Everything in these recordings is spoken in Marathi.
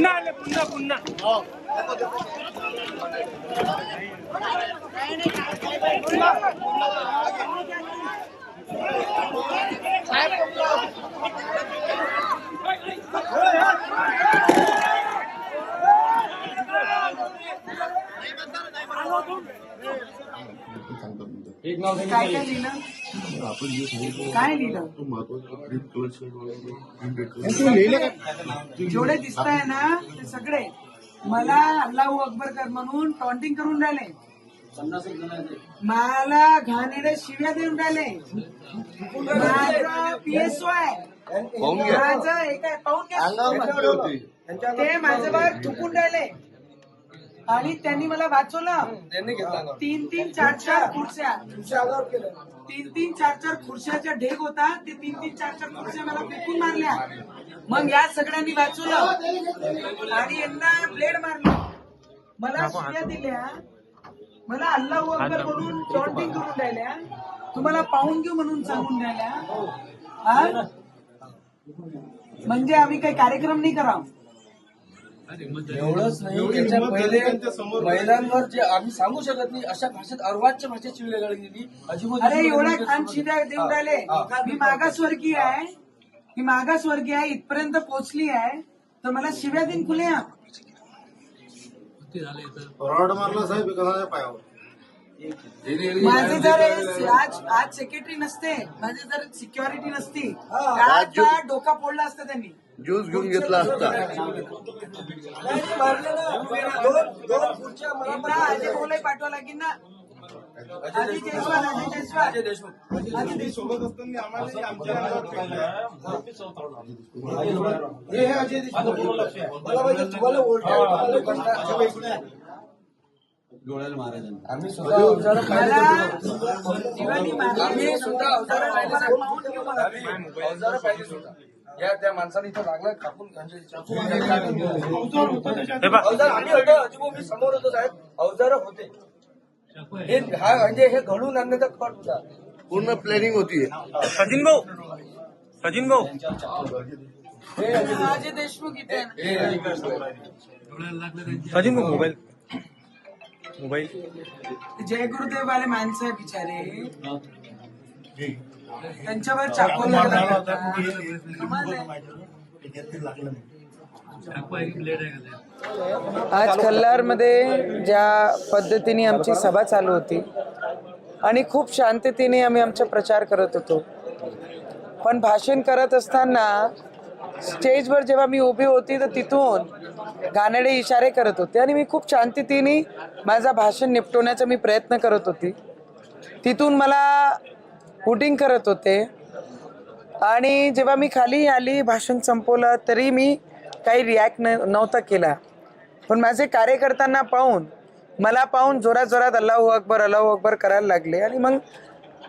पुन्हा आले पुन्हा पुन्हा काय लिहिलं काय लिहिलं जेवढे दिसत आहे ना ते सगळे मला अल्लाहू अकबर कर म्हणून टॉन्टिंग करून राहिले, मला घाणेरड्या शिव्या देऊन राहिले, माझं पीएसओ आहे माझं एक आहे पाहून घ्या ते माझ्यावर थुकून राहिले आणि त्यांनी मला वाचवलं. 3-3, 4-4 खुर्च्या 3-3, 4-4 खुर्च्याचा ढेग होता, ते 3-3, 4-4 खुर्च्या मला फेकून मारल्या. मग या सगळ्यांनी वाचवलं आणि यांना ब्लेड मारलं, मला शिव्या दिल्या, मला अल्लाहू अकबर म्हणून टॉन्टिंग करून राहिल्या, तुम्हाला पाहून घेऊ म्हणून सांगून राहिल्या. म्हणजे आम्ही काही कार्यक्रम नाही करावं एवढंच नाही, त्याच्या पहिले महिलांवर जे आम्ही सांगू शकत नाही अशा भाषेत अर्वाच्य भाषेत शिवीगाळ गेली. अरे एवढ्या खान शिव्या देऊन राहिले, मी मागासवर्गीय आहे, मी मागासवर्गीय आहे, इथपर्यंत पोहोचली आहे तर मला शिव्या देऊन खुल्या. मारला साहेब एखाद्या पायावर. माझे जर आज सेक्रेटरी नसते, माझे जर सिक्युरिटी नसती तर डोका फोडला असता त्यांनी, ज्यूस घेऊन घेतला असता. अजय भाऊला पाठवा लागेल ना, अजय जयस्वाल सोबत असताना आम्हाला डोळ्याला मारायचं. आम्ही सुद्धा पाहिजे सुद्धा या त्या माणसाने इथं लागला कापून आम्ही होतो अजिबो, मी समोर होतो साहेब, अवजार होते हे म्हणजे हे घडून आणण्याचा कट होता, पूर्ण प्लॅनिंग होती. सचिन भाऊ अजय देशमुख इथे सचिन भाऊ मोबाईल जय गुरुदेव वाले माणसं आहे बिचारे, त्यांच्यावर चाकू आज कल्लारमध्ये ज्या पद्धतीने आमची सभा चालू होती आणि खूप शांततेने आम्ही आमचा प्रचार करत होतो, पण भाषण करत असताना स्टेजवर जेव्हा मी उभी होती तर तिथून घाणेरडे इशारे करत होते आणि मी खूप शांततेने माझा भाषण निपटवण्याचा मी प्रयत्न करत होती. तिथून मला हुटिंग करत होते आणि जेव्हा मी खाली आली, भाषण संपवलं तरी मी काही रिॲक्ट नव्हता केला, पण माझे कार्यकर्त्यांना पाहून मला पाहून जोरात जोरात अल्लाहू अकबर करायला लागले. आणि मग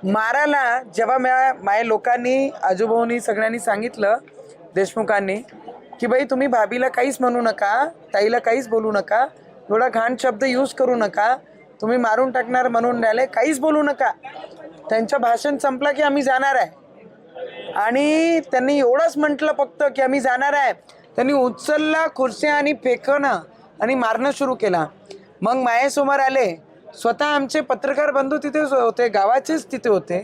मारायला जेव्हा माझ्या लोकांनी, आजूभाऊनी सगळ्यांनी सांगितलं, देशमुखांनी, की बाई तुम्ही भाभीला काहीच म्हणू नका, ताईला काहीच बोलू नका, थोडा घाण शब्द यूज करू नका, तुम्ही मारून टाकणार म्हणून राहिले, काहीच बोलू नका. त्यांचं भाषण संपलं की आम्ही जाणार आहे आणि त्यांनी एवढंच म्हटलं फक्त की आम्ही जाणार आहे. त्यांनी उचलला खुर्च्या आणि फेकणं आणि मारणं सुरू केला. मग माझ्यासमोर आले, स्वतः आमचे पत्रकार बंधू तिथे होते, गावाचेच तिथे होते,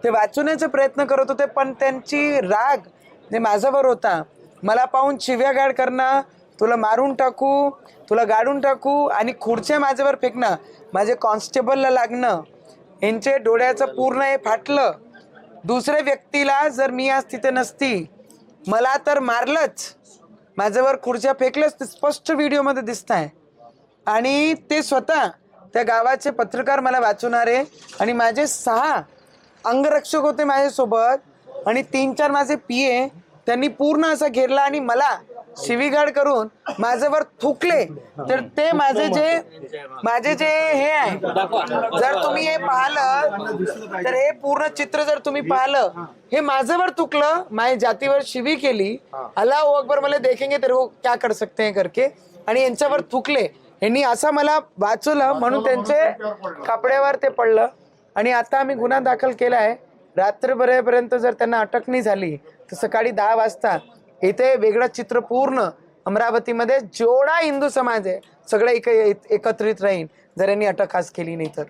ते वाचवण्याचा प्रयत्न करत होते, पण त्यांची राग जे माझ्यावर होता, मला पाहून शिव्यागाळ करणं, तुला मारून टाकू, तुला गाडून टाकू आणि खुर्च्या माझ्यावर फेकणं, माझे कॉन्स्टेबलला लागणं, यांचे डोळ्याचं पूर्ण हे फाटलं. दुसऱ्या व्यक्तीला जर मी आज तिथे नसती, मला तर मारलंच, माझ्यावर खुर्च्या फेकलंच, ते स्पष्ट व्हिडिओमध्ये दिसत आहे. आणि ते स्वतः त्या गावाचे पत्रकार मला वाचवणारे आणि माझे 6 अंगरक्षक होते माझ्यासोबत आणि 3-4 माझे PA, त्यांनी पूर्ण असं घेरला आणि मला शिवीगाळ करून माझ्यावर थुकले. तर ते माझे जे हे आहे, जर तुम्ही हे पाहिलं तर हे पूर्ण चित्र जर तुम्ही पाहिलं, हे माझ्यावर थुकलं, माझ्या जातीवर शिवी केली, अल्लाहू अकबर मला देखेंगे तर वो क्या कर सकते हैं करके, आणि यांच्यावर थुकले. यांनी असं मला वाचवलं म्हणून त्यांचे कपड्यावर ते पडलं. आणि आता आम्ही गुन्हा दाखल केला आहे. रात्रभरापर्यंत जर त्यांना अटक नाही झाली तर सकाळी 10 वाजता इथे वेगळं चित्र पूर्ण अमरावतीमध्ये जेवढा हिंदू समाज आहे सगळं एकत्रित राहील जर यांनी अटक आज केली नाही तर.